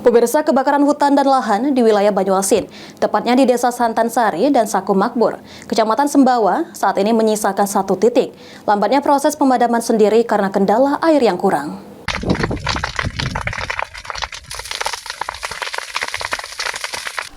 Pemirsa, kebakaran hutan dan lahan di wilayah Banyuasin, tepatnya di Desa Santansari dan Saku Makmur, Kecamatan Sembawa, saat ini menyisakan satu titik. Lambatnya proses pemadaman sendiri karena kendala air yang kurang.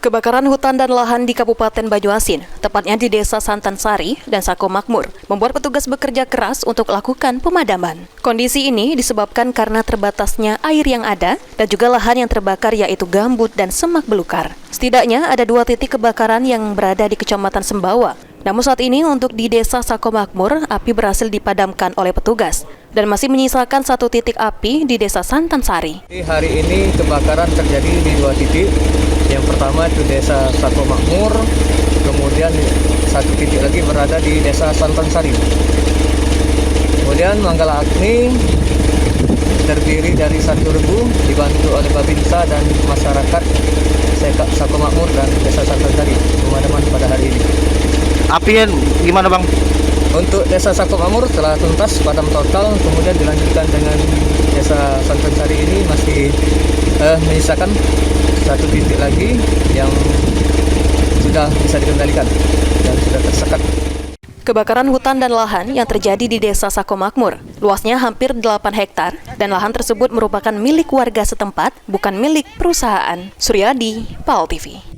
Kebakaran hutan dan lahan di Kabupaten Banyuasin, tepatnya di Desa Santansari dan Saku Makmur, membuat petugas bekerja keras untuk melakukan pemadaman. Kondisi ini disebabkan karena terbatasnya air yang ada dan juga lahan yang terbakar yaitu gambut dan semak belukar. Setidaknya ada 2 titik kebakaran yang berada di Kecamatan Sembawa. Namun saat ini untuk di Desa Saku Makmur, api berhasil dipadamkan oleh petugas dan masih menyisakan 1 titik api di Desa Santansari. Hari ini kebakaran terjadi di 2 titik. Yang pertama itu Desa Saku Makmur, kemudian 1 titik lagi berada di Desa Santansari. Kemudian Manggala Agni terdiri dari 1 regu dibantu oleh Babinsa dan masyarakat Saku Makmur dan Desa Santansari pemadaman pada hari ini. Apinya gimana, Bang? Untuk Desa Saku Makmur telah tuntas padam total, kemudian dilanjutkan dengan Desa Santansari ini masih menyisakan 1 titik lagi yang sudah bisa dikendalikan dan sudah tersekat. Kebakaran hutan dan lahan yang terjadi di Desa Saku Makmur, luasnya hampir 8 hektar dan lahan tersebut merupakan milik warga setempat, bukan milik perusahaan. Suryadi, PAL TV.